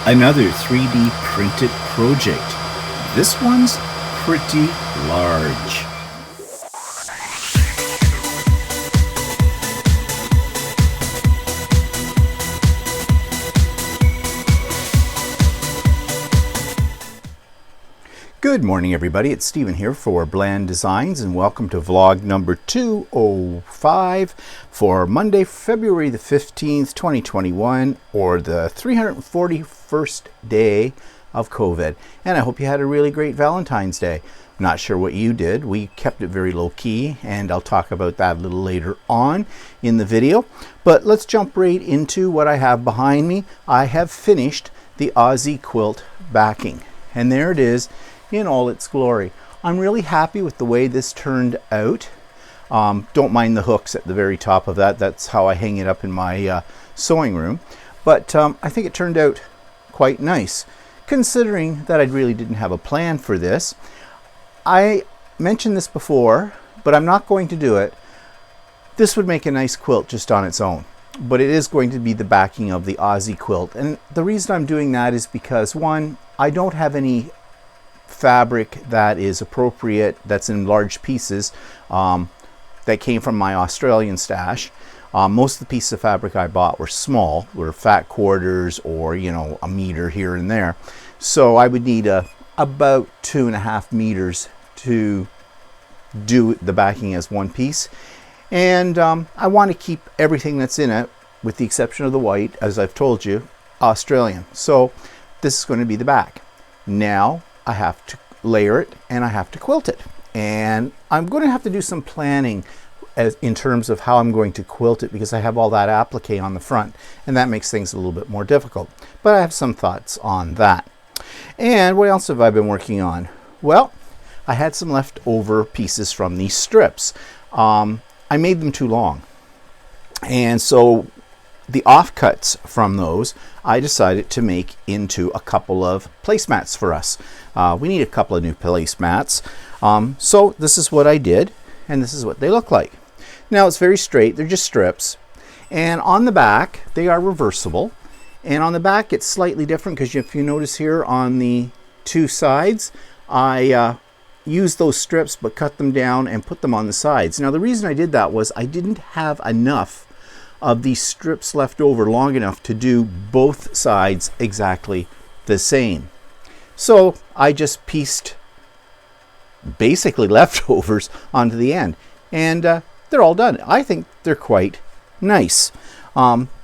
Another 3D printed project. This one's pretty large. Good morning, everybody. It's Stephen here for Bland Designs, and welcome to vlog number 205 for Monday, February the 15th, 2021, or the 341st day of COVID. And I hope you had a really great Valentine's Day. I'm not sure what you did. We kept it very low key, and I'll talk about that a little later on in the video. But let's jump right into what I have behind me. I have finished the Aussie quilt backing, and there it is in all its glory. I'm really happy with the way this turned out. Don't mind the hooks at the very top of that. That's how I hang it up in my sewing room. But I think it turned out quite nice, considering that I really didn't have a plan for this. I mentioned this before, but I'm not going to do it. This would make a nice quilt just on its own, but it is going to be the backing of the Aussie quilt. And the reason I'm doing that is because, one, I don't have any fabric that is appropriate, that's in large pieces, that came from my Australian stash. Most of the pieces of fabric I bought were small, were fat quarters, or a meter here and there. So I would need about 2.5 meters to do the backing as one piece. And I want to keep everything that's in it, with the exception of the white, as I've told you, Australian. So this is going to be the back. Now I have to layer it and I have to quilt it, and I'm going to have to do some planning in terms of how I'm going to quilt it, because I have all that applique on the front, and that makes things a little bit more difficult, but I have some thoughts on that. And what else have I been working on? Well, I had some leftover pieces from these strips. I made them too long, and so the offcuts from those I decided to make into a couple of placemats for us. We need a couple of new placemats. So this is what I did, and this is what they look like. Now it's very straight, they're just strips. And on the back, they are reversible. And on the back, it's slightly different, because if you notice here on the two sides, I used those strips but cut them down and put them on the sides. Now the reason I did that was I didn't have enough of these strips left over long enough to do both sides exactly the same. So I just pieced basically leftovers onto the end, and they're all done. I think they're quite nice.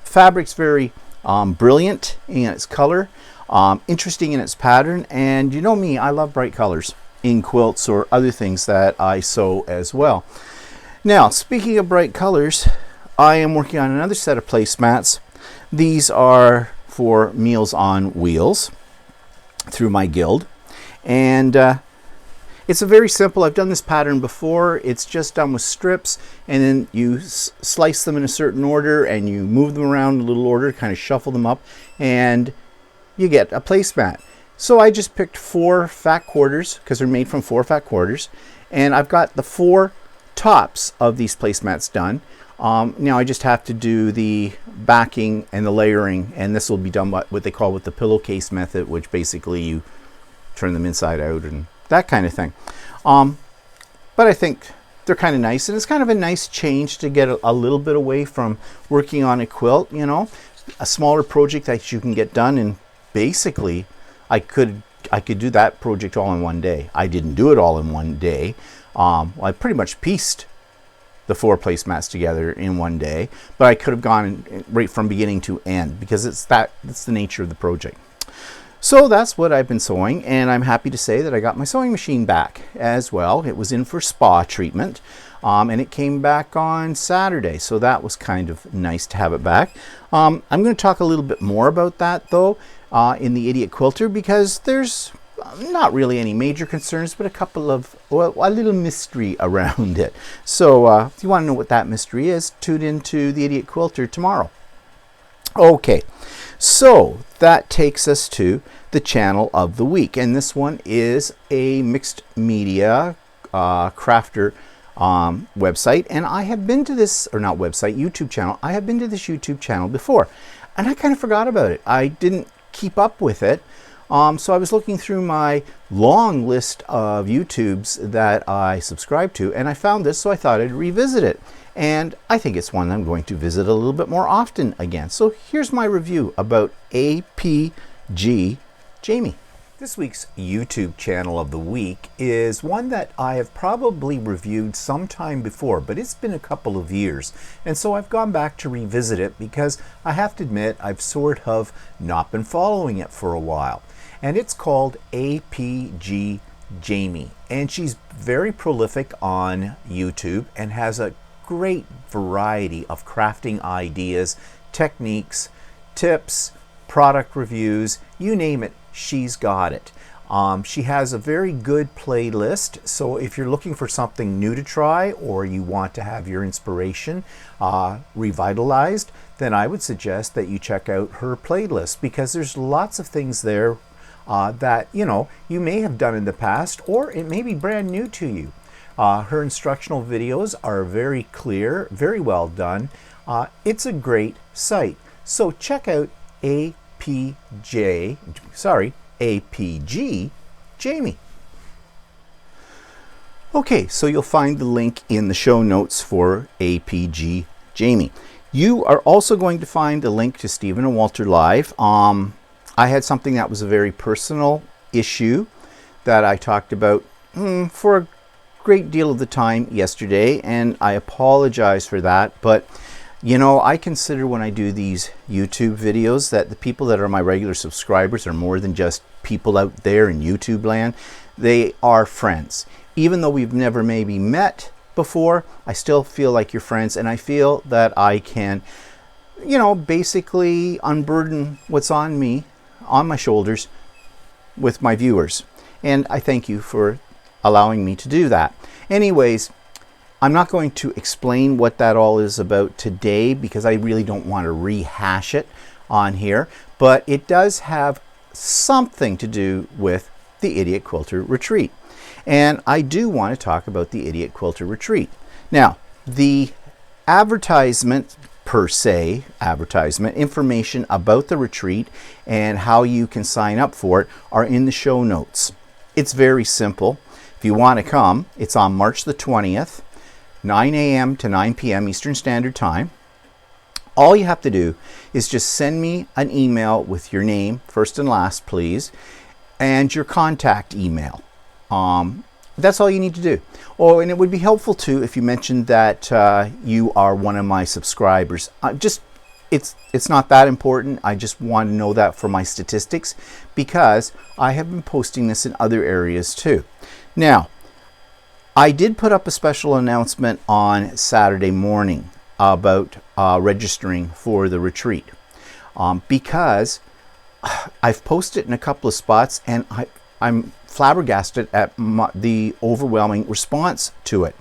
Fabric's very brilliant in its color, interesting in its pattern, and you know me, I love bright colors in quilts or other things that I sew as well. Now, speaking of bright colors, I am working on another set of placemats. These are for Meals on Wheels through my guild, and it's a very simple, I've done this pattern before. It's just done with strips, and then you slice them in a certain order and you move them around in a little order, kind of shuffle them up, and you get a placemat. So I just picked 4 fat quarters, because they're made from 4 fat quarters, and I've got the 4 tops of these placemats done. Now I just have to do the backing and the layering, and this will be done what they call with the pillowcase method, which basically you turn them inside out and that kind of thing. But I think they're kind of nice, and it's kind of a nice change to get a little bit away from working on a quilt, a smaller project that you can get done. And basically I could do that project all in one day. I didn't do it all in one day. I pretty much pieced the 4 placemats together in one day, but I could have gone right from beginning to end, because that's the nature of the project. So that's what I've been sewing, and I'm happy to say that I got my sewing machine back as well. It was in for spa treatment, and it came back on Saturday, so that was kind of nice to have it back. I'm going to talk a little bit more about that though in the Idiot Quilter, because there's not really any major concerns, but a couple of, well, a little mystery around it. So if you want to know what that mystery is, tune into the Idiot Quilter tomorrow. Okay, so that takes us to the channel of the week, and this one is a mixed media crafter website, and I have been to this, or not website, YouTube channel. I have been to this YouTube channel before, and I kind of forgot about it. I didn't keep up with it. So I was looking through my long list of YouTubes that I subscribe to, and I found this, so I thought I'd revisit it. And I think it's one I'm going to visit a little bit more often again. So here's my review about APG Jamie. This week's YouTube channel of the week is one that I have probably reviewed sometime before, but it's been a couple of years. And so I've gone back to revisit it because I have to admit I've sort of not been following it for a while. And it's called APG Jamie. And she's very prolific on YouTube and has a great variety of crafting ideas, techniques, tips, product reviews, you name it, she's got it. She has a very good playlist, so if you're looking for something new to try or you want to have your inspiration revitalized, then I would suggest that you check out her playlist, because there's lots of things there that you may have done in the past, or it may be brand new to you. Her instructional videos are very clear, very well done. It's a great site. So check out APG Jamie. Okay, so you'll find the link in the show notes for APG Jamie. You are also going to find a link to Stephen and Walter Live. I had something that was a very personal issue that I talked about for a great deal of the time yesterday, and I apologize for that. But I consider when I do these YouTube videos that the people that are my regular subscribers are more than just people out there in YouTube land. They are friends. Even though we've never maybe met before, I still feel like you're friends, and I feel that I can basically unburden what's on my shoulders with my viewers. And I thank you for allowing me to do that. Anyways, I'm not going to explain what that all is about today because I really don't want to rehash it on here, but it does have something to do with the Idiot Quilter Retreat. And I do want to talk about the Idiot Quilter Retreat. Now, the advertisement information about the retreat and how you can sign up for it are in the show notes. It's very simple. If you want to come, it's on March the 20th, 9 a.m. to 9 p.m. Eastern Standard Time. All you have to do is just send me an email with your name, first and last, please, and your contact email. That's all you need to do. Oh, and it would be helpful too if you mentioned that you are one of my subscribers. It's not that important. I just want to know that for my statistics, because I have been posting this in other areas too. Now, I did put up a special announcement on Saturday morning about registering for the retreat, because I've posted in a couple of spots, and I'm flabbergasted at the overwhelming response to it.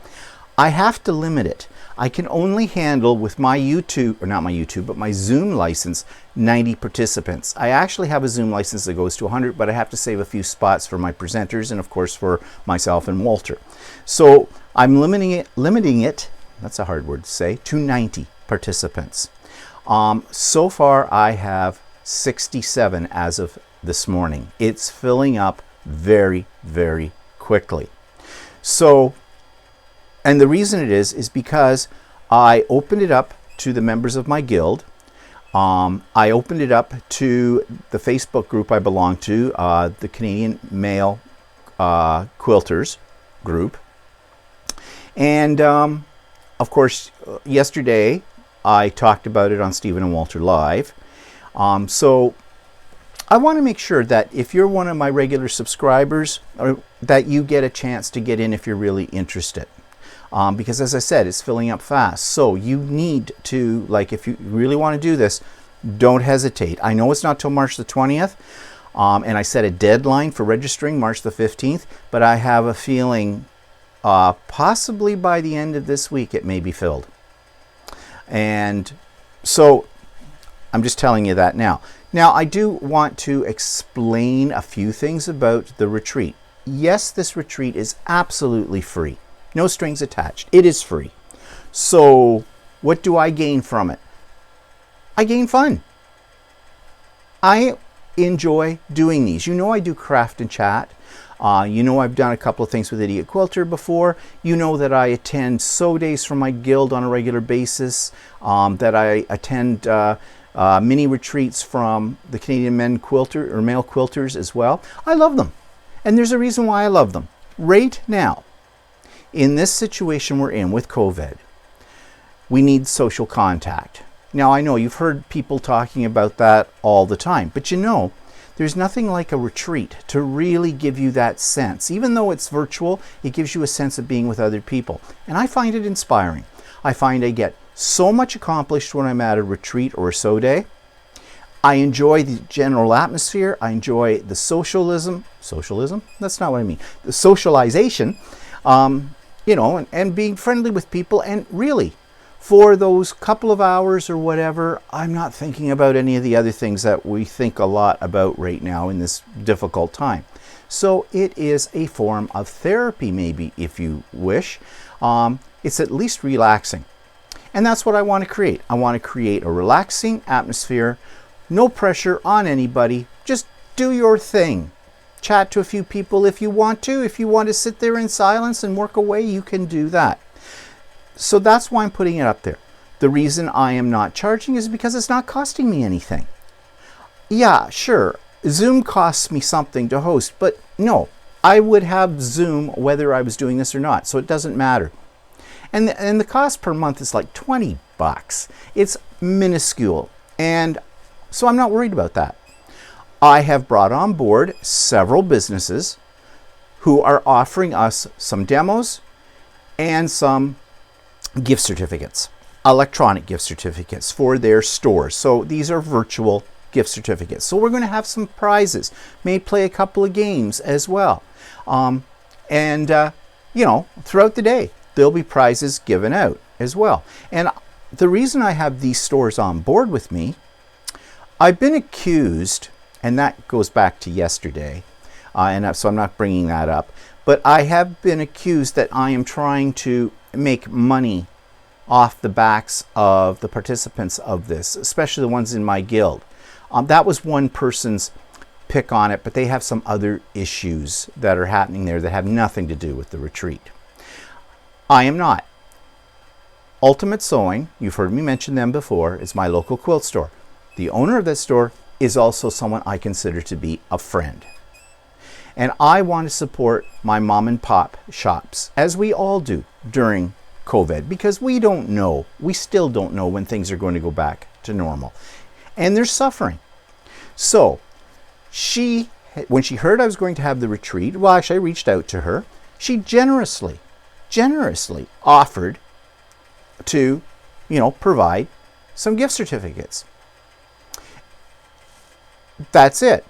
I have to limit it. I can only handle with my my Zoom license, 90 participants. I actually have a Zoom license that goes to 100, but I have to save a few spots for my presenters and of course for myself and Walter. So I'm limiting it, that's a hard word to say, to 90 participants. So far I have 67 as of this morning. It's filling up very, very quickly. So, and the reason it is because I opened it up to the members of my guild. I opened it up to the Facebook group I belong to, the Canadian Male Quilters group. And of course, yesterday I talked about it on Stephen and Walter Live. So I want to make sure that if you're one of my regular subscribers, that you get a chance to get in if you're really interested. Because as I said, it's filling up fast. So you need to, if you really want to do this, don't hesitate. I know it's not till March the 20th, and I set a deadline for registering March the 15th, but I have a feeling possibly by the end of this week it may be filled. And so I'm just telling you that now. Now, I do want to explain a few things about the retreat. Yes, this retreat is absolutely free. No strings attached. It is free. So what do I gain from it? I gain fun. I enjoy doing these. You know I do craft and chat. You know I've done a couple of things with Idiot Quilter before. You know that I attend sew days from my guild on a regular basis, that I attend mini retreats from the Canadian male quilters as well. I love them. And there's a reason why I love them. Right now, in this situation we're in with COVID, we need social contact. Now, I know you've heard people talking about that all the time, but you know, there's nothing like a retreat to really give you that sense. Even though it's virtual, it gives you a sense of being with other people. And I find it inspiring. I find I get so much accomplished when I'm at a retreat or a sew day. I enjoy the general atmosphere. I enjoy the socialism? That's not what I mean. The socialization, you know, and being friendly with people. And really, for those couple of hours or whatever, I'm not thinking about any of the other things that we think a lot about right now in this difficult time. So it is a form of therapy, maybe, if you wish. It's at least relaxing. And that's what I want to create. I want to create a relaxing atmosphere, no pressure on anybody. Just do your thing. Chat to a few people if you want to. If you want to sit there in silence and work away, you can do that. So that's why I'm putting it up there. The reason I am not charging is because it's not costing me anything. Yeah, sure, Zoom costs me something to host, but no, I would have Zoom whether I was doing this or not, so it doesn't matter. And the cost per month is like 20 bucks. It's minuscule, and so I'm not worried about that. I have brought on board several businesses who are offering us some demos and some gift certificates, electronic gift certificates for their stores. So these are virtual gift certificates. So we're going to have some prizes, may play a couple of games as well. You know, throughout the day, there'll be prizes given out as well. And the reason I have these stores on board with me, I've been accused, and that goes back to yesterday, so I'm not bringing that up, but I have been accused that I am trying to make money off the backs of the participants of this, especially the ones in my guild. That was one person's pick on it, but they have some other issues that are happening there that have nothing to do with the retreat. I am not. Ultimate Sewing, you've heard me mention them before, is my local quilt store. The owner of that store is also someone I consider to be a friend. And I want to support my mom and pop shops, as we all do during COVID, because we don't know, we still don't know when things are going to go back to normal. And they're suffering. So when she heard I was going to have the retreat, well, actually I reached out to her. She generously offered to, you know, provide some gift certificates. That's it.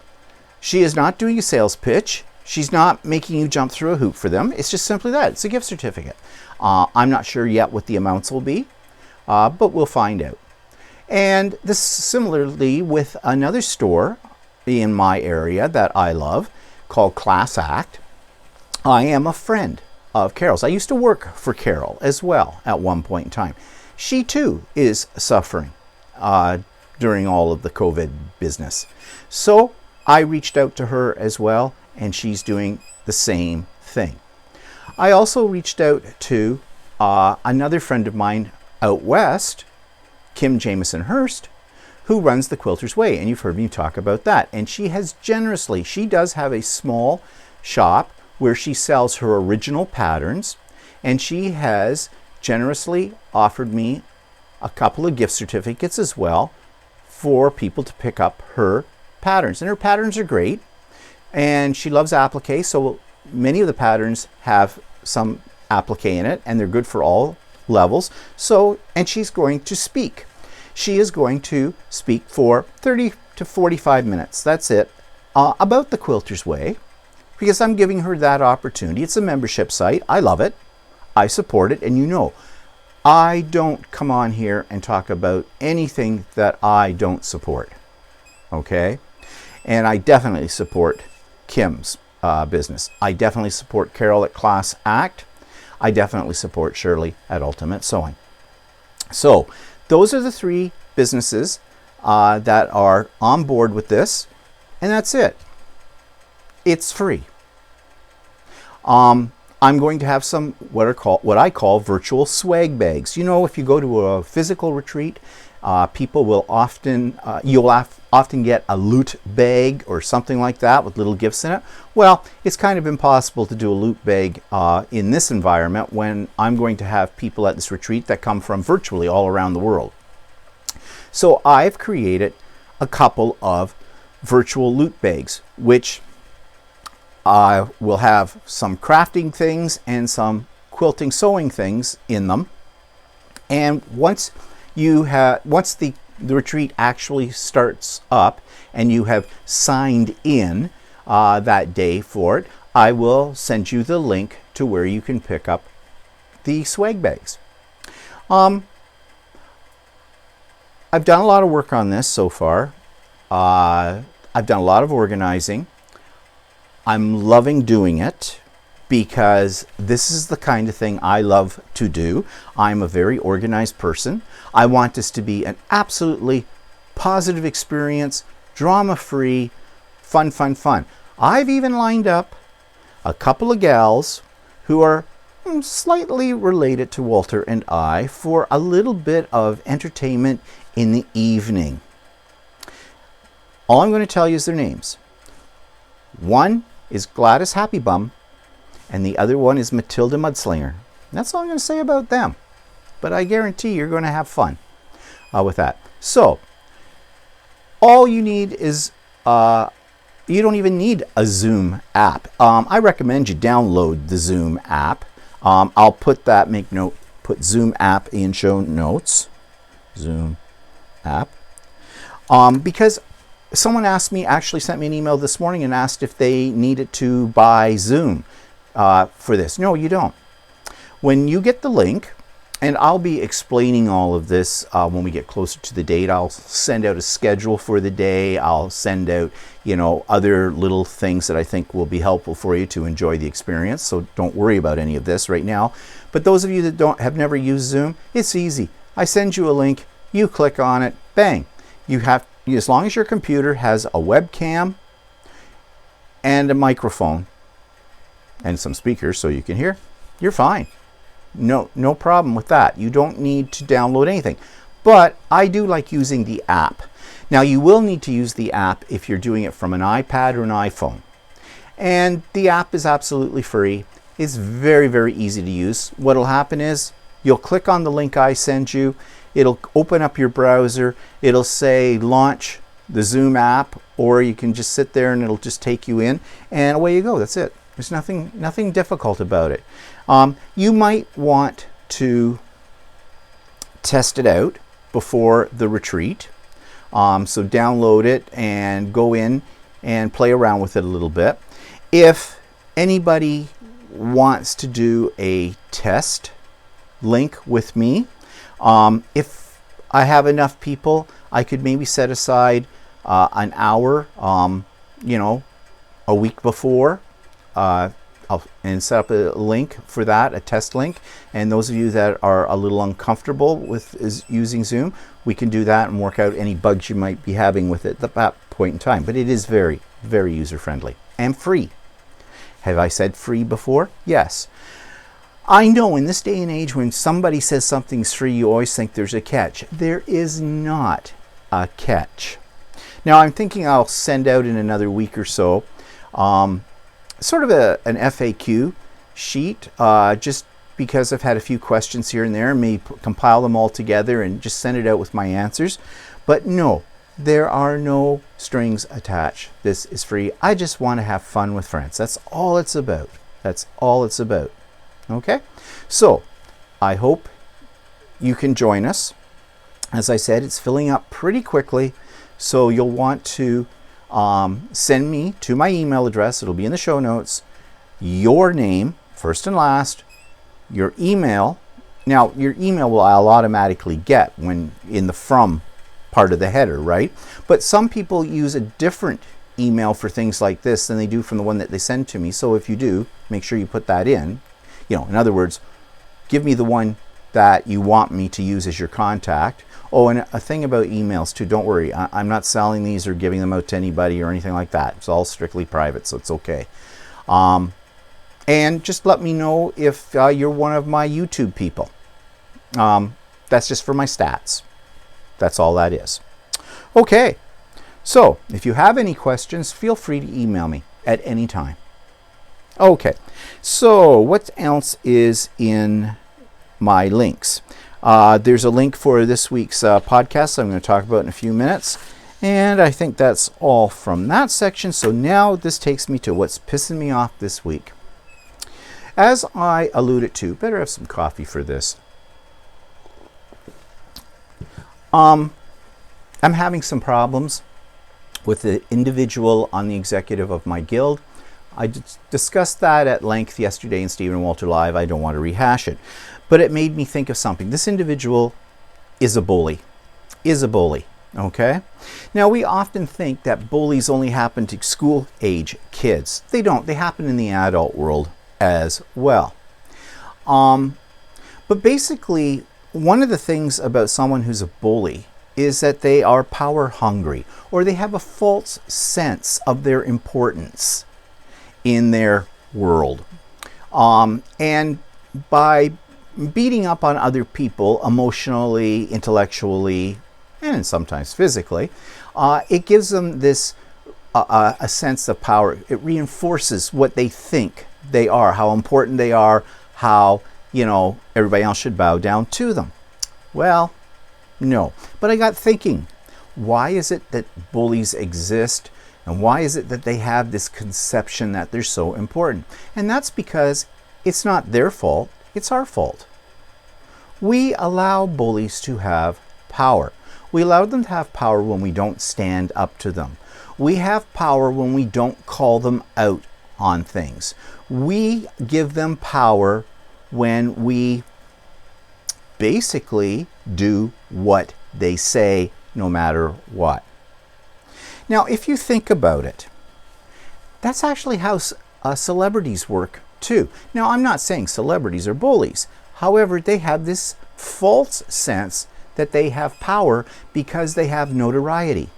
She is not doing a sales pitch. She's not making you jump through a hoop for them. It's just simply that. It's a gift certificate. I'm not sure yet what the amounts will be, but we'll find out. And this similarly with another store in my area that I love called Class Act. I am a friend of Carol's. I used to work for Carol as well at one point in time. She too is suffering during all of the COVID business. So I reached out to her as well, and she's doing the same thing. I also reached out to another friend of mine out west, Kim Jameson Hurst, who runs the Quilter's Way, and you've heard me talk about that. And she has generously, she does have a small shop where she sells her original patterns, and she has generously offered me a couple of gift certificates as well for people to pick up her patterns. And her patterns are great, and she loves applique, so many of the patterns have some applique in it, and they're good for all levels. So, and she's going to speak. She is going to speak for 30 to 45 minutes, that's it, about the Quilter's Way, because I'm giving her that opportunity. It's a membership site. I love it. I support it, and you know, I don't come on here and talk about anything that I don't support, okay? And I definitely support Kim's business. I definitely support Carol at Class Act. I definitely support Shirley at Ultimate Sewing. So those are the three businesses that are on board with this. And that's it. It's free. I'm going to have some what I call virtual swag bags. You know, if you go to a physical retreat, people will often often get a loot bag or something like that with little gifts in it. Well, it's kind of impossible to do a loot bag in this environment when I'm going to have people at this retreat that come from virtually all around the world. So I've created a couple of virtual loot bags, which will have some crafting things and some quilting sewing things in them. And once the retreat actually starts up and you have signed in that day for it, I will send you the link to where you can pick up the swag bags. I've done a lot of work on this so far. I've done a lot of organizing. I'm loving doing it because this is the kind of thing I love to do. I'm a very organized person. I want this to be an absolutely positive experience, drama-free, fun, fun, fun. I've even lined up a couple of gals who are slightly related to Walter and I for a little bit of entertainment in the evening. All I'm going to tell you is their names. One is Gladys Happy Bum, and the other one is Matilda Mudslinger. That's all I'm going to say about them. But I guarantee you're going to have fun with that. So, all you need is, you don't even need a Zoom app. I recommend you download the Zoom app. I'll put that, put Zoom app in show notes. Zoom app. Because someone actually sent me an email this morning and asked if they needed to buy Zoom for this. No, you don't. When you get the link, and I'll be explaining all of this when we get closer to the date. I'll send out a schedule for the day. I'll send out, other little things that I think will be helpful for you to enjoy the experience. So don't worry about any of this right now. But those of you that have never used Zoom, it's easy. I send you a link. You click on it. Bang. As long as your computer has a webcam and a microphone and some speakers so you can hear, you're fine. No problem with that. You don't need to download anything. But I do like using the app. Now, you will need to use the app if you're doing it from an iPad or an iPhone. And the app is absolutely free. It's very, very easy to use. What'll happen is you'll click on the link I send you. It'll open up your browser. It'll say launch the Zoom app, or you can just sit there and it'll just take you in, and away you go. That's it. There's nothing difficult about it. You might want to test it out before the retreat. So download it and go in and play around with it a little bit. If anybody wants to do a test link with me, if I have enough people, I could maybe set aside an hour, a week before, and set up a link for that, a test link. And those of you that are a little uncomfortable with using Zoom, we can do that and work out any bugs you might be having with it at that point in time. But it is very, very user-friendly and free. Have I said free before? Yes. I know in this day and age when somebody says something's free, you always think there's a catch. There is not a catch. Now, I'm thinking I'll send out in another week or so sort of an FAQ sheet, just because I've had a few questions here and there, and may compile them all together and just send it out with my answers. But no, there are no strings attached. This is free. I just want to have fun with friends. That's all it's about. That's all it's about. Okay? So, I hope you can join us. As I said, it's filling up pretty quickly, so you'll want to send me to my email address. It'll be in the show notes. Your name, first and last, your email. Now, your email I'll automatically get when in the from part of the header, right? But some people use a different email for things like this than they do from the one that they send to me. So if you do, make sure you put that in. In other words, give me the one that you want me to use as your contact. Oh, and a thing about emails too, don't worry, I'm not selling these or giving them out to anybody or anything like that. It's all strictly private, so it's okay. And just let me know if you're one of my YouTube people. That's just for my stats. That's all that is. Okay, so if you have any questions, feel free to email me at any time. Okay, so what else is in my links? There's a link for this week's podcast I'm going to talk about in a few minutes. And I think that's all from that section. So now this takes me to what's pissing me off this week. As I alluded to, better have some coffee for this. I'm having some problems with the individual on the executive of my guild. I discussed that at length yesterday in Stephen Walter Live. I don't want to rehash it. But it made me think of something. This individual is a bully. Okay? Now, we often think that bullies only happen to school-age kids. They don't. They happen in the adult world as well. But basically, one of the things about someone who's a bully is that they are power hungry, or they have a false sense of their importance in their world. And by beating up on other people emotionally, intellectually, and sometimes physically, it gives them this a sense of power. It reinforces what they think they are, how important they are, how, you know, everybody else should bow down to them. Well, no. But I got thinking, why is it that bullies exist? And why is it that they have this conception that they're so important? And that's because it's not their fault, it's our fault. We allow bullies to have power. We allow them to have power when we don't stand up to them. We have power when we don't call them out on things. We give them power when we basically do what they say no matter what. Now, if you think about it, that's actually how celebrities work too. Now, I'm not saying celebrities are bullies. However, they have this false sense that they have power because they have notoriety.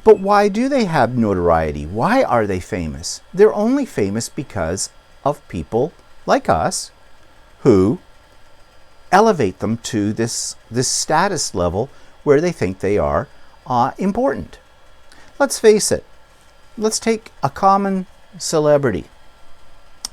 But why do they have notoriety? Why are they famous? They're only famous because of people like us who elevate them to this status level where they think they are important. Let's face it. Let's take a common celebrity,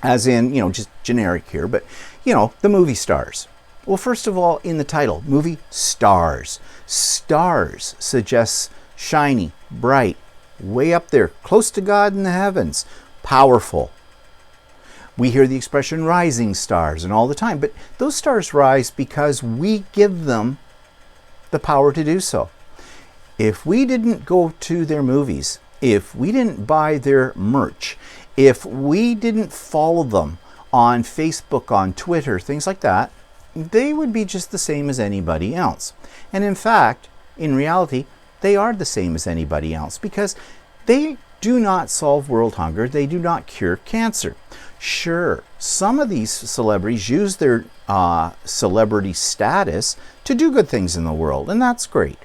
as in, you know, just generic here, but, you know, the movie stars. Well, first of all, in the title, movie stars. Stars suggests shiny, bright, way up there, close to God in the heavens, powerful. We hear the expression rising stars and all the time, but those stars rise because we give them the power to do so. If we didn't go to their movies, if we didn't buy their merch, if we didn't follow them on Facebook, on Twitter, things like that, they would be just the same as anybody else. And in fact, in reality, they are the same as anybody else because they do not solve world hunger. They do not cure cancer. Sure, some of these celebrities use their celebrity status to do good things in the world, and that's great.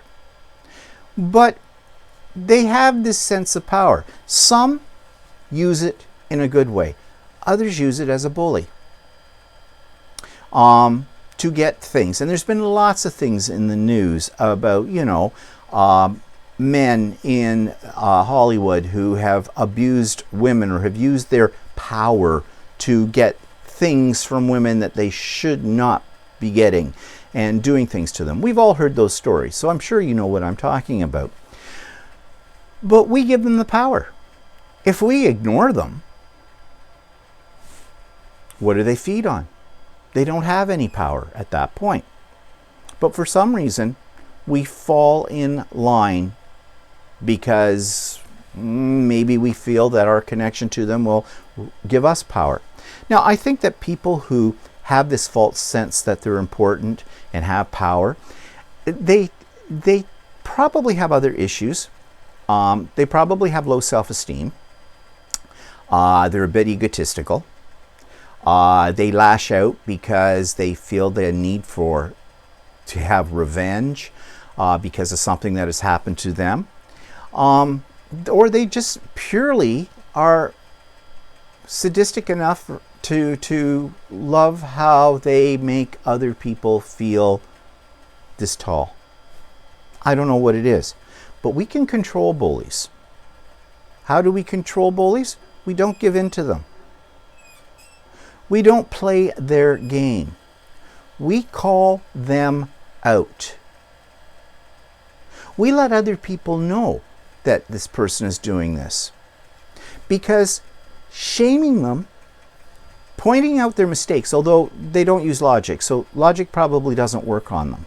But they have this sense of power. Some use it in a good way. Others use it as a bully to get things. And there's been lots of things in the news about, you know, men in Hollywood who have abused women or have used their power to get things from women that they should not be getting and doing things to them. We've all heard those stories, so I'm sure you know what I'm talking about. But we give them the power. If we ignore them, what do they feed on? They don't have any power at that point. But for some reason, we fall in line because maybe we feel that our connection to them will give us power. Now, I think that people who have this false sense that they're important and have power, they probably have other issues. They probably have low self-esteem. They're a bit egotistical. They lash out because they feel the need to have revenge because of something that has happened to them. Or they just purely are sadistic enough to love how they make other people feel this tall. I don't know what it is, but we can control bullies. How do we control bullies? We don't give in to them. We don't play their game. We call them out. We let other people know that this person is doing this. Because shaming them, pointing out their mistakes, although they don't use logic, so logic probably doesn't work on them.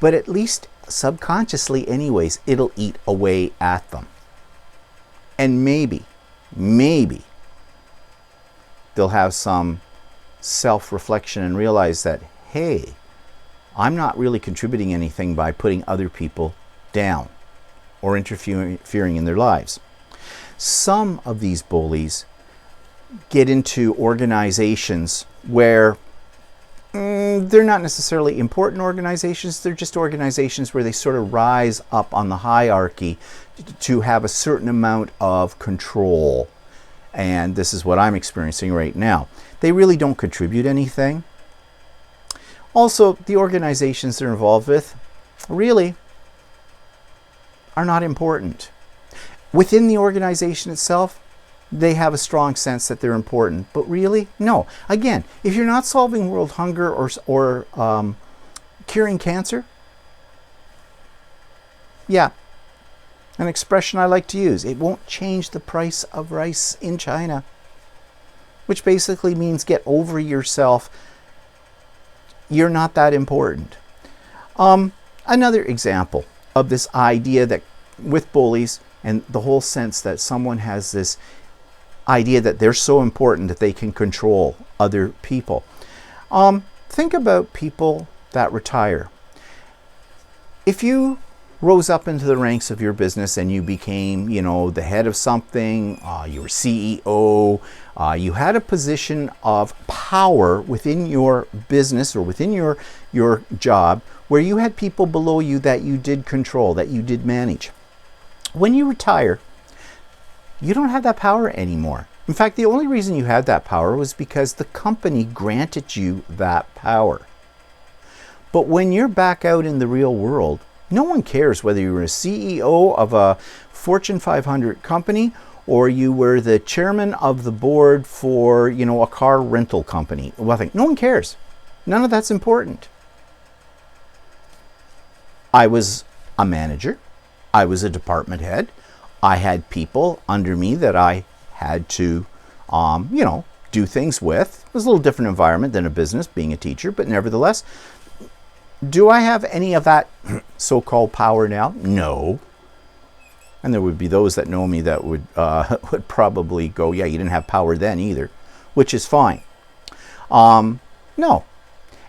But at least subconsciously anyways, it'll eat away at them. And maybe they'll have some self-reflection and realize that, hey, I'm not really contributing anything by putting other people down or interfering in their lives. Some of these bullies get into organizations where they're not necessarily important organizations, they're just organizations where they sort of rise up on the hierarchy to have a certain amount of control. And this is what I'm experiencing right now. They really don't contribute anything. Also, the organizations they're involved with really are not important. Within the organization itself, they have a strong sense that they're important, but really, no. Again, if you're not solving world hunger or curing cancer, yeah, an expression I like to use, it won't change the price of rice in China, which basically means get over yourself. You're not that important. Another example of this idea that with bullies and the whole sense that someone has this idea that they're so important that they can control other people. Think about people that retire. If you rose up into the ranks of your business and you became, the head of something, you were CEO, you had a position of power within your business or within your job where you had people below you that you did control, that you did manage. When you retire, you don't have that power anymore. In fact, the only reason you had that power was because the company granted you that power. But when you're back out in the real world, no one cares whether you were a CEO of a Fortune 500 company or you were the chairman of the board for, a car rental company. Nothing. No one cares. None of that's important. I was a manager. I was a department head. I had people under me that I had to, do things with. It was a little different environment than a business, being a teacher, but nevertheless, do I have any of that so-called power now? No. And there would be those that know me that would probably go, yeah, you didn't have power then either, which is fine. No.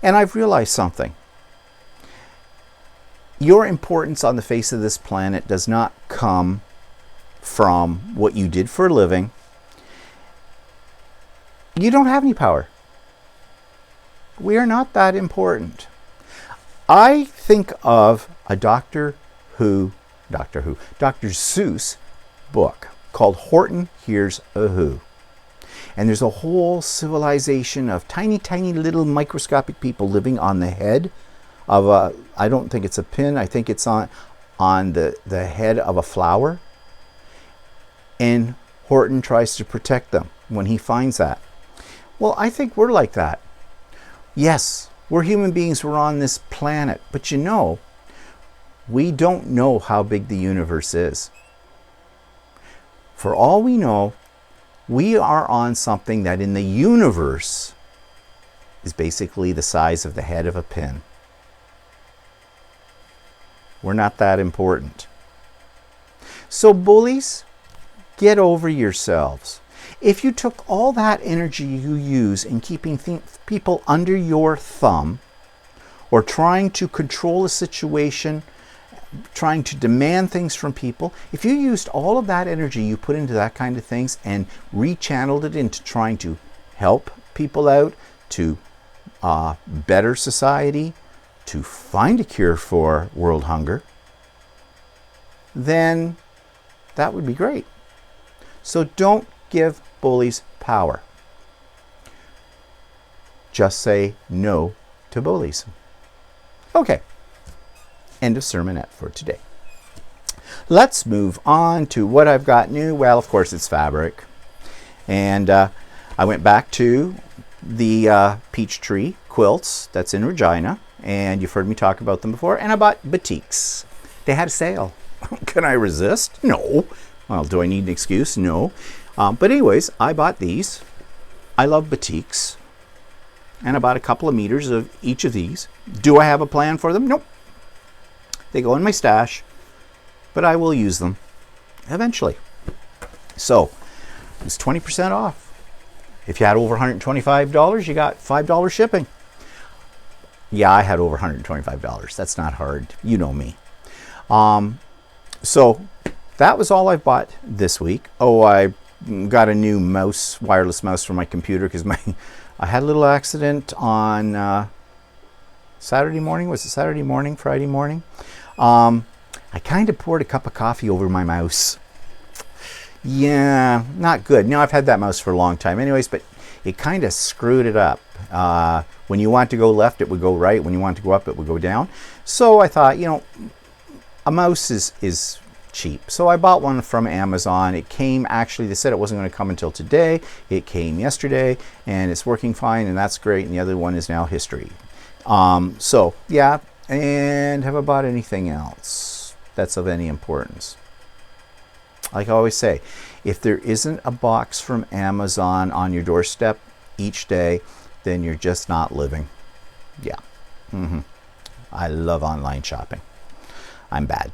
And I've realized something. Your importance on the face of this planet does not come from what you did for a living. You don't have any power. We are not that important. I think of a Dr. Seuss book called Horton Hears a Who. And there's a whole civilization of tiny, tiny little microscopic people living on the head of a, I don't think it's a pin, I think it's on the head of a flower. And Horton tries to protect them when he finds that. Well, I think we're like that. Yes, we're human beings, we're on this planet, but we don't know how big the universe is. For all we know, we are on something that in the universe is basically the size of the head of a pin. We're not that important. So bullies, get over yourselves. If you took all that energy you use in keeping people under your thumb or trying to control a situation, trying to demand things from people, if you used all of that energy you put into that kind of things and rechanneled it into trying to help people out to better society, to find a cure for world hunger, then that would be great. So don't give bullies power. Just say no to bullies. Okay, end of sermonette for today. Let's move on to what I've got new. Well, of course, it's fabric. And I went back to the peach tree quilts that's in Regina. And you've heard me talk about them before. And I bought batiks. They had a sale. Can I resist? No. Well, do I need an excuse? No. But anyways, I bought these. I love batiks. And I bought a couple of meters of each of these. Do I have a plan for them? Nope. They go in my stash. But I will use them eventually. So, it's 20% off. If you had over $125, you got $5 shipping. Yeah, I had over $125. That's not hard. You know me. So, that was all I bought this week. Oh, I got a new mouse, wireless mouse for my computer because I had a little accident on Saturday morning. Was it Saturday morning, Friday morning? I kind of poured a cup of coffee over my mouse. Yeah, not good. Now, I've had that mouse for a long time anyways, but it kind of screwed it up. When you want to go left, it would go right. When you want to go up, it would go down. So I thought, you know, a mouse is cheap. So I bought one from Amazon. It came, actually, they said it wasn't going to come until today. It came yesterday, and it's working fine, and that's great. And the other one is now history. So, yeah. And have I bought anything else that's of any importance? Like I always say, if there isn't a box from Amazon on your doorstep each day, then you're just not living. Yeah. I love online shopping. I'm bad.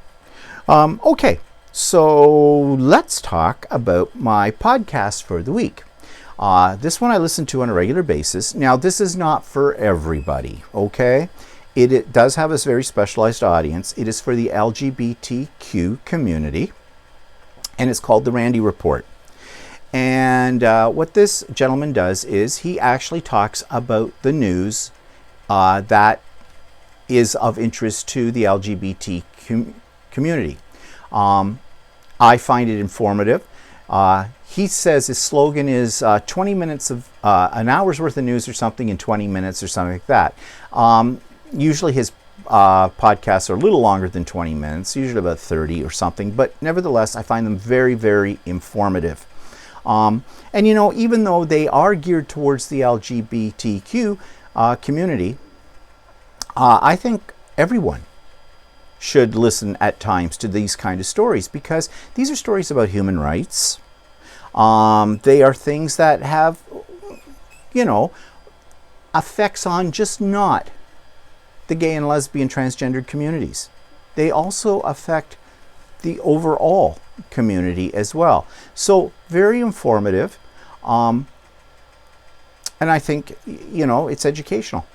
Okay, so let's talk about my podcast for the week. This one I listen to on a regular basis. Now, this is not for everybody, okay? It does have a very specialized audience. It is for the LGBTQ community, and it's called The Randy Report. And what this gentleman does is he actually talks about the news that is of interest to the LGBT community. I find it informative. He says his slogan is 20 minutes of an hour's worth of news or something in 20 minutes or something like that. Usually his podcasts are a little longer than 20 minutes, usually about 30 or something, but nevertheless, I find them very, very informative. And you know, even though they are geared towards the LGBTQ community, I think everyone should listen at times to these kind of stories, because these are stories about human rights. They are things that have, you know, effects on just not the gay and lesbian transgendered communities. They also affect the overall community as well. So very informative. And I think, you know, it's educational.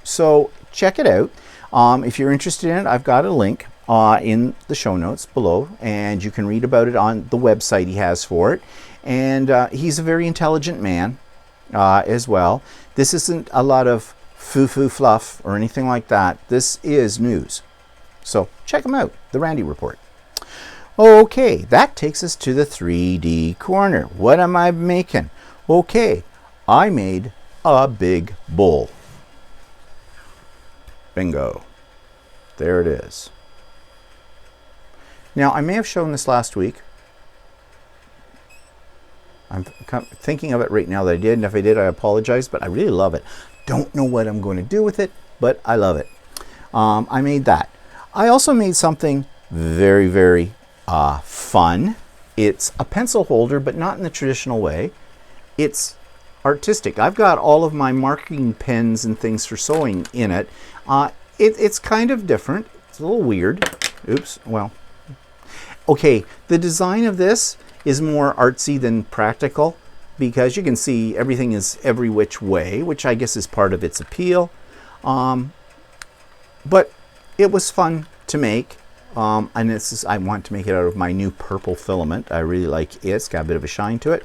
So check it out. If you're interested in it, I've got a link in the show notes below, and you can read about it on the website he has for it. And he's a very intelligent man as well. This isn't a lot of foo-foo fluff or anything like that. This is news. So check him out, The Randy Report. Okay, that takes us to the 3D corner. What am I making? Okay, I made a big bull. Bingo. There it is. Now, I may have shown this last week. I'm thinking of it right now that I did, and if I did, I apologize, but I really love it. Don't know what I'm going to do with it, but I love it. I made that. I also made something very, very fun. It's a pencil holder, but not in the traditional way. It's artistic. I've got all of my marking pens and things for sewing in it. It's kind of different. It's a little weird. Oops. Well, okay. The design of this is more artsy than practical, because you can see everything is every which way, which I guess is part of its appeal. But it was fun to make, And I want to make it out of my new purple filament. I really like it. It's got a bit of a shine to it.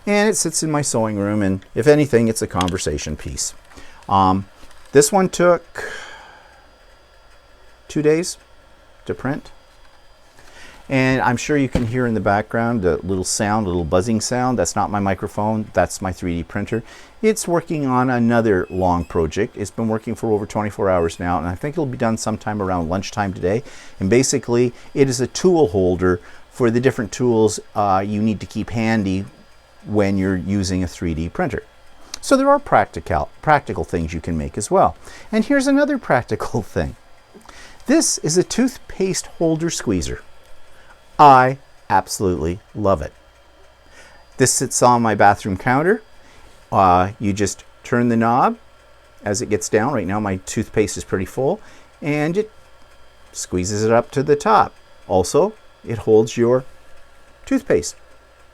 And it sits in my sewing room, and if anything, it's a conversation piece. This one took 2 days to print. And I'm sure you can hear in the background a little sound, a little buzzing sound. That's not my microphone, that's my 3D printer. It's working on another long project. It's been working for over 24 hours now, and I think it'll be done sometime around lunchtime today. And basically, it is a tool holder for the different tools you need to keep handy when you're using a 3D printer. So there are practical things you can make as well. And here's another practical thing. This is a toothpaste holder squeezer. I absolutely love it. This sits on my bathroom counter. You just turn the knob as it gets down. Right now my toothpaste is pretty full, and it squeezes it up to the top. Also, it holds your toothpaste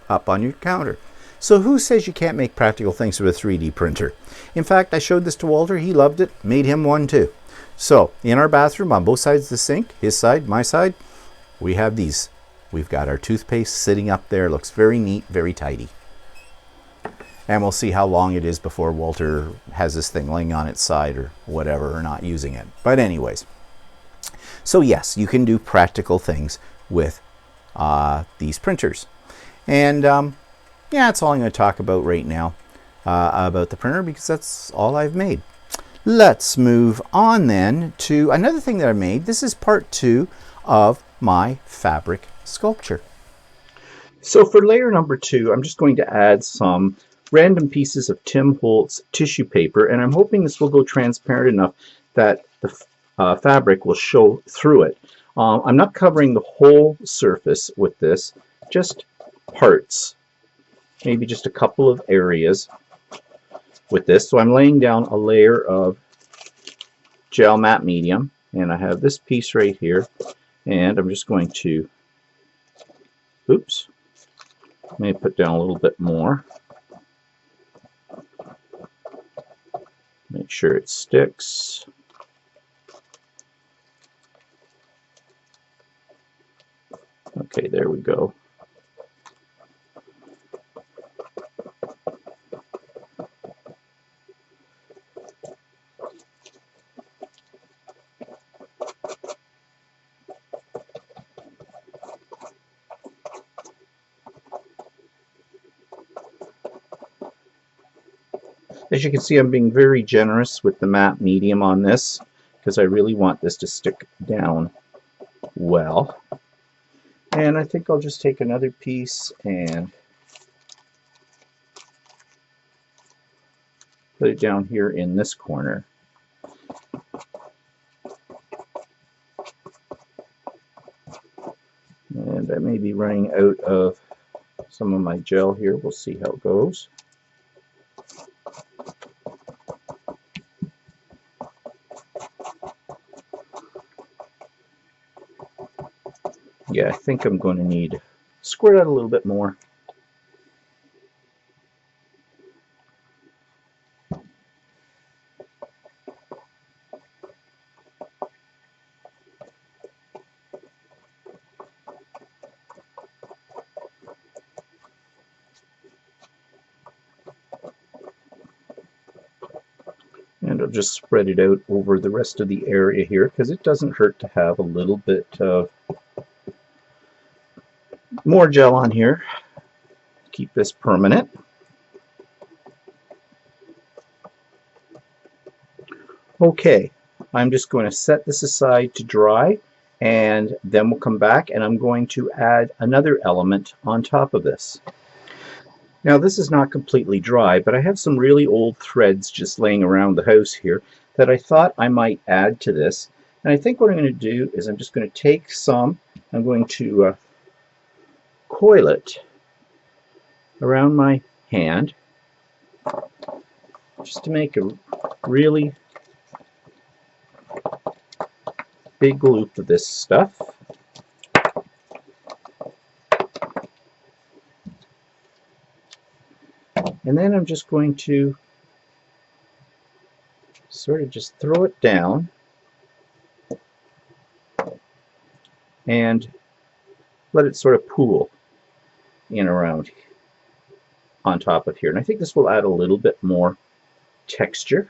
up on your counter. So who says you can't make practical things with a 3D printer? In fact, I showed this to Walter. He loved it. Made him one too. So in our bathroom, on both sides of the sink, his side, my side, we have these. We've got our toothpaste sitting up there. Looks very neat, very tidy. And we'll see how long it is before Walter has this thing laying on its side or whatever, or not using it. But anyways, so yes, you can do practical things with these printers. And yeah, that's all I'm going to talk about right now about the printer, because that's all I've made. Let's move on then to another thing that I made. This is part 2 of my fabric sculpture. So for layer number 2, I'm just going to add some random pieces of Tim Holtz tissue paper, and I'm hoping this will go transparent enough that the fabric will show through it. I'm not covering the whole surface with this, just parts, maybe just a couple of areas with this. So I'm laying down a layer of gel matte medium, and I have this piece right here, and I'm just going to, oops, let me put down a little bit more. Make sure it sticks. Okay, there we go. As you can see, I'm being very generous with the matte medium on this, because I really want this to stick down well. And I think I'll just take another piece and put it down here in this corner. And I may be running out of some of my gel here. We'll see how it goes. Yeah, I think I'm going to need squirt out a little bit more. And I'll just spread it out over the rest of the area here, because it doesn't hurt to have a little bit of more gel on here. Keep this permanent. Okay, I'm just going to set this aside to dry, and then we'll come back and I'm going to add another element on top of this. Now this is not completely dry, but I have some really old threads just laying around the house here that I thought I might add to this. And I think what I'm going to do is I'm just going to take some, I'm going to coil it around my hand just to make a really big loop of this stuff. And then I'm just going to sort of just throw it down and let it sort of pool in around on top of here. And I think this will add a little bit more texture.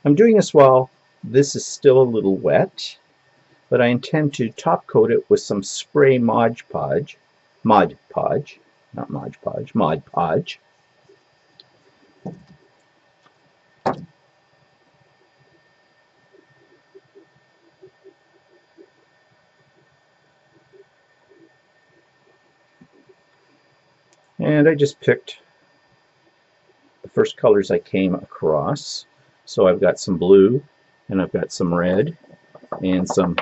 I'm doing this while this is still a little wet, but I intend to top coat it with some spray Mod Podge. And I just picked the first colors I came across. So I've got some blue, and I've got some red, and some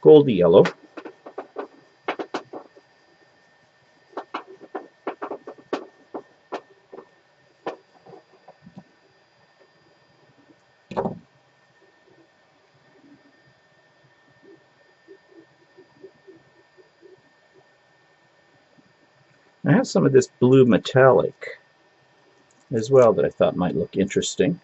goldy yellow. I have some of this blue metallic as well that I thought might look interesting.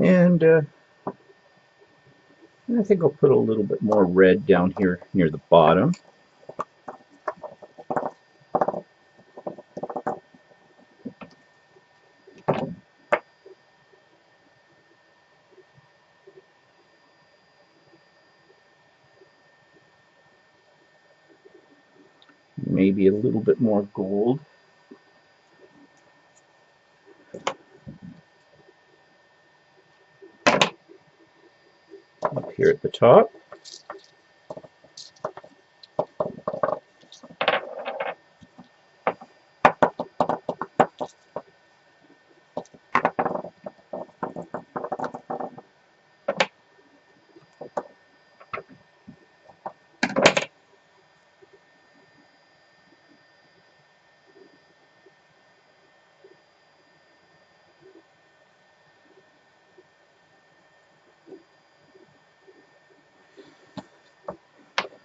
And I think I'll put a little bit more red down here near the bottom. Maybe a little bit more gold. Up here at the top.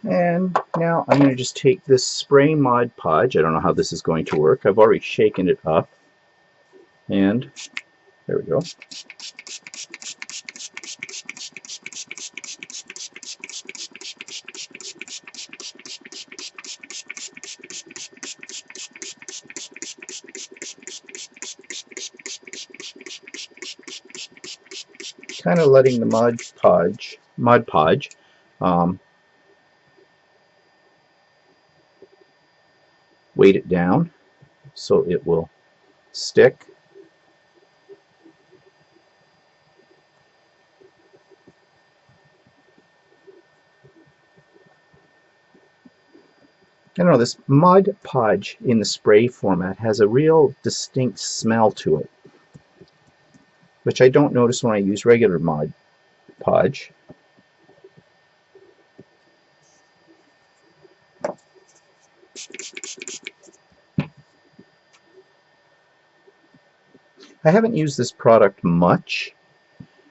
And now I'm going to just take this spray Mod Podge. I don't know how this is going to work. I've already shaken it up. And there we go. Kind of letting the Mod Podge weight it down so it will stick. I don't know, this Mod Podge in the spray format has a real distinct smell to it, which I don't notice when I use regular Mod Podge. I haven't used this product much,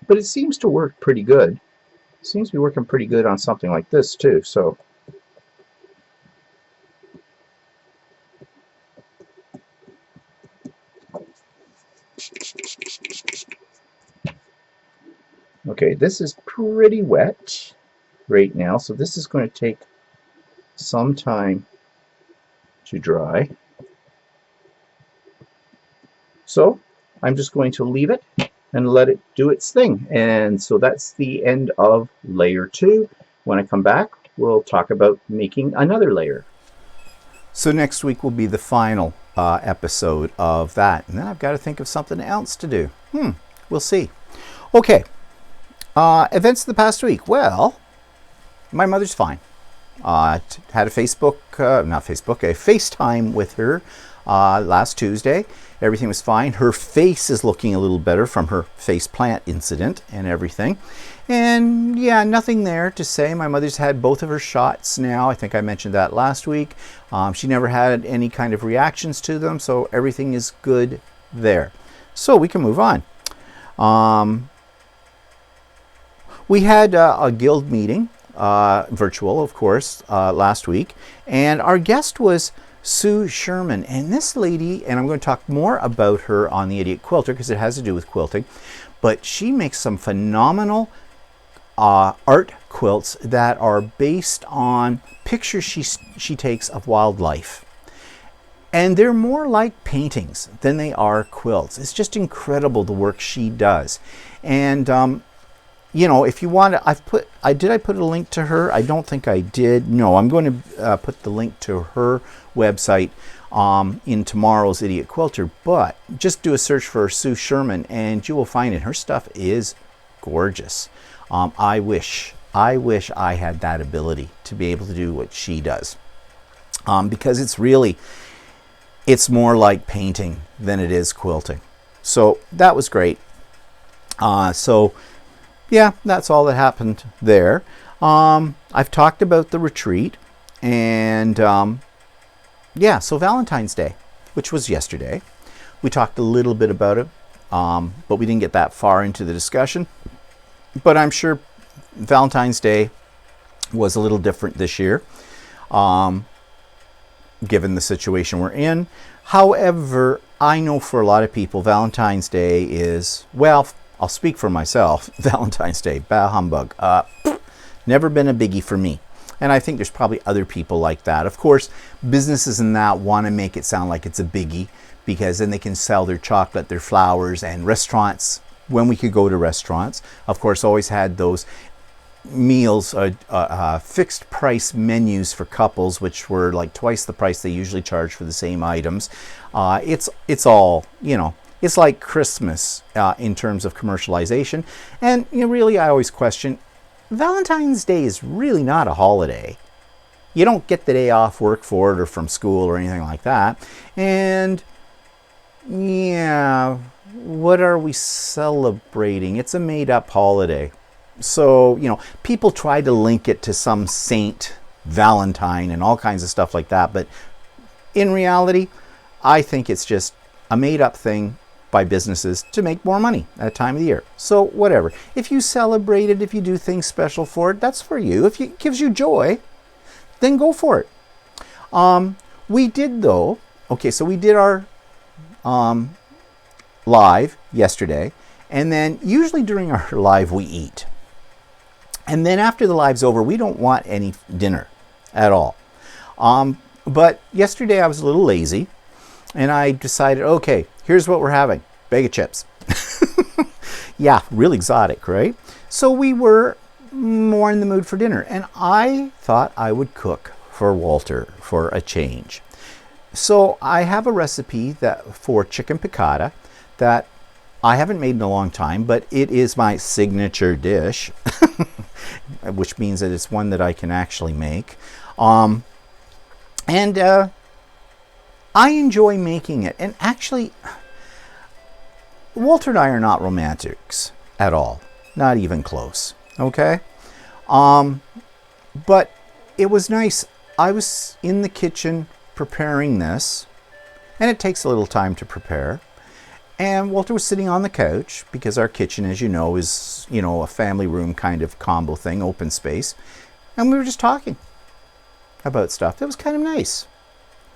but it seems to work pretty good. It seems to be working pretty good on something like this too. So okay, this is pretty wet right now, so this is going to take some time to dry. So I'm just going to leave it and let it do its thing. And so that's the end of layer 2. When I come back, we'll talk about making another layer. So next week will be the final episode of that. And then I've got to think of something else to do. We'll see. Okay. Events of the past week. Well, my mother's fine. Had a FaceTime with her last Tuesday. Everything was fine. Her face is looking a little better from her face plant incident and everything. And yeah, nothing there to say. My mother's had both of her shots now. I think I mentioned that last week. She never had any kind of reactions to them, so everything is good there. So we can move on. We had a guild meeting, virtual of course, last week, and our guest was Sue Sherman. And this lady, and I'm going to talk more about her on the Idiot Quilter because it has to do with quilting, but she makes some phenomenal art quilts that are based on pictures she takes of wildlife. And they're more like paintings than they are quilts. It's just incredible the work she does. And you know, if you want to, did I put a link to her? I don't think I did. No, I'm going to put the link to her website in tomorrow's Idiot Quilter. But just do a search for Sue Sherman and you will find it. Her stuff is gorgeous. I wish I had that ability to be able to do what she does. Because it's more like painting than it is quilting. So that was great. So yeah, that's all that happened there. I've talked about the retreat, and yeah, so Valentine's Day, which was yesterday, we talked a little bit about it, but we didn't get that far into the discussion. But I'm sure Valentine's Day was a little different this year, given the situation we're in. However, I know for a lot of people, Valentine's Day is, well, I'll speak for myself. Valentine's Day, bah humbug. Never been a biggie for me. And I think there's probably other people like that. Of course, businesses and that want to make it sound like it's a biggie because then they can sell their chocolate, their flowers, and restaurants, when we could go to restaurants, of course, always had those meals, fixed price menus for couples, which were like twice the price they usually charge for the same items. It's all, you know, it's like Christmas in terms of commercialization. And you know, really, I always question, Valentine's Day is really not a holiday. You don't get the day off work for it or from school or anything like that. And yeah, what are we celebrating? It's a made-up holiday. So, you know, people try to link it to some saint Valentine and all kinds of stuff like that. But in reality, I think it's just a made-up thing by businesses to make more money at a time of the year. So whatever. If you celebrate it, if you do things special for it, that's for you. If it gives you joy, then go for it. We did though, okay, so we did our live yesterday, and then usually during our live we eat. And then after the live's over, we don't want any dinner at all. But yesterday I was a little lazy, and I decided, okay, here's what we're having. Bag of chips. Yeah, real exotic, right? So we were more in the mood for dinner, and I thought I would cook for Walter for a change. So I have a recipe for chicken piccata that I haven't made in a long time, but it is my signature dish, which means that it's one that I can actually make. And I enjoy making it. And actually, Walter and I are not romantics at all. Not even close. Okay? But it was nice. I was in the kitchen preparing this, and it takes a little time to prepare. And Walter was sitting on the couch because our kitchen, as you know, is, you know, a family room kind of combo thing, open space. And we were just talking about stuff. It was kind of nice.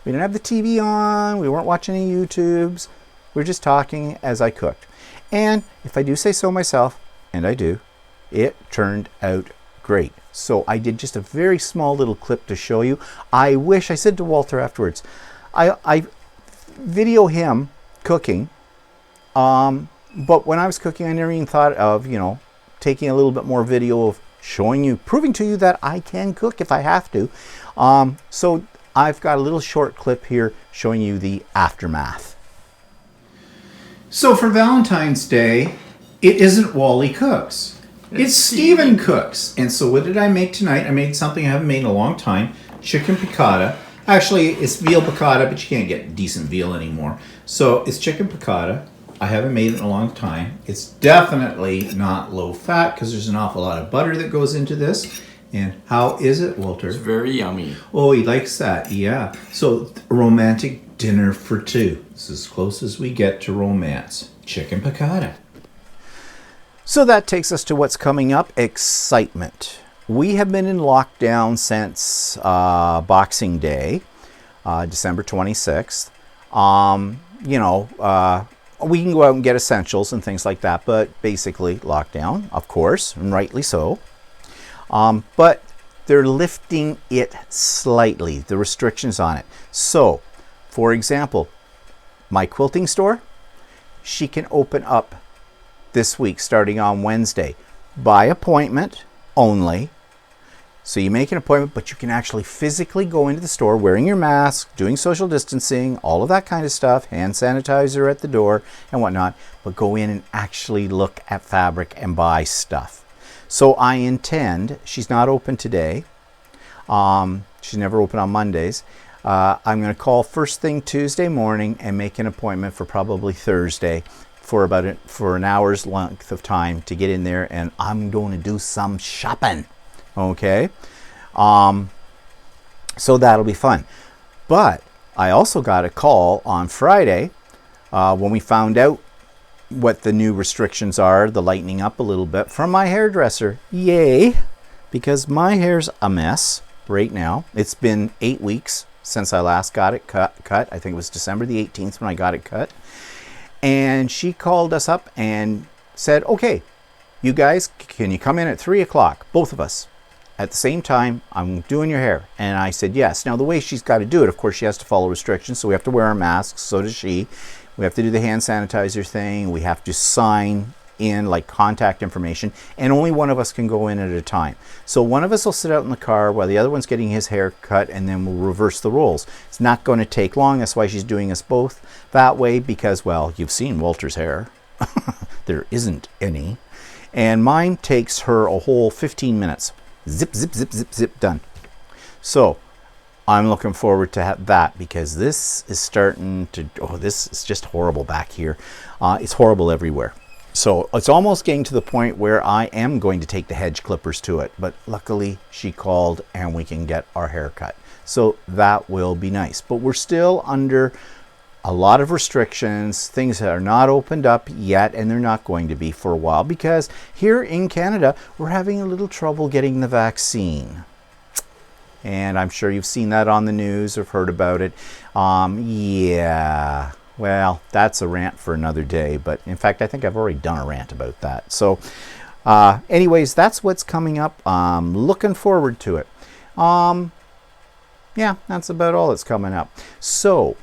We didn't have the TV on. We weren't watching any YouTubes. We were just talking as I cooked. And if I do say so myself, and I do, it turned out great. So I did just a very small little clip to show you. I wish, I said to Walter afterwards, I video him cooking. But when I was cooking, I never even thought of, you know, taking a little bit more video of showing you, proving to you that I can cook if I have to. So I've got a little short clip here showing you the aftermath. So for Valentine's Day, it isn't Wally Cooks. It's Stephen Cooks. And so what did I make tonight? I made something I haven't made in a long time, chicken piccata. Actually, it's veal piccata, but you can't get decent veal anymore. So it's chicken piccata. I haven't made it in a long time. It's definitely not low fat because there's an awful lot of butter that goes into this. And how is it, Walter? It's very yummy. Oh, he likes that, yeah. So a romantic dinner for two. It's as close as we get to romance. Chicken piccata. So that takes us to what's coming up, excitement. We have been in lockdown since Boxing Day, December 26th. We can go out and get essentials and things like that, but basically lockdown, of course, and rightly so. But they're lifting it slightly, the restrictions on it. So, for example, my quilting store, she can open up this week starting on Wednesday by appointment only. So you make an appointment, but you can actually physically go into the store wearing your mask, doing social distancing, all of that kind of stuff, hand sanitizer at the door and whatnot, but go in and actually look at fabric and buy stuff. So I intend, she's not open today. She's never open on Mondays. I'm going to call first thing Tuesday morning and make an appointment for probably Thursday for an hour's length of time to get in there, and I'm going to do some shopping. Okay, so that'll be fun. But I also got a call on Friday when we found out what the new restrictions are, the lightening up a little bit, from my hairdresser. Yay, because my hair's a mess right now. It's been 8 weeks since I last got it cut. I think it was December the 18th when I got it cut. And she called us up and said, okay, you guys, can you come in at 3 o'clock, both of us, at the same time? I'm doing your hair. And I said, yes. Now, the way she's got to do it, of course, she has to follow restrictions. So we have to wear our masks. So does she. We have to do the hand sanitizer thing. We have to sign in like contact information. And only one of us can go in at a time. So one of us will sit out in the car while the other one's getting his hair cut, and then we'll reverse the roles. It's not going to take long. That's why she's doing us both that way, because, well, you've seen Walter's hair. There isn't any. And mine takes her a whole 15 minutes. Zip, zip, zip, zip, zip, done. So I'm looking forward to that, because this is starting to, this is just horrible back here. It's horrible everywhere. So it's almost getting to the point where I am going to take the hedge clippers to it. But luckily she called and we can get our hair cut. So that will be nice. But we're still under a lot of restrictions, things that are not opened up yet, and they're not going to be for a while, because here in Canada, we're having a little trouble getting the vaccine. And I'm sure you've seen that on the news or heard about it. Yeah, well, that's a rant for another day. But in fact, I think I've already done a rant about that. So anyways, that's what's coming up. I'm looking forward to it. Yeah, that's about all that's coming up. So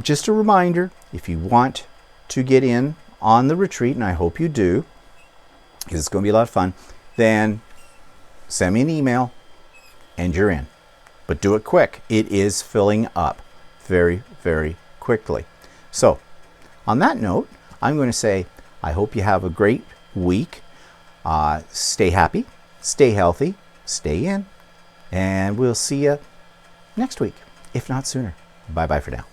just a reminder, if you want to get in on the retreat, and I hope you do, because it's going to be a lot of fun, then send me an email and you're in. But do it quick. It is filling up very, very quickly. So on that note, I'm going to say I hope you have a great week. Stay happy, stay healthy, stay in, and we'll see you next week, if not sooner. Bye-bye for now.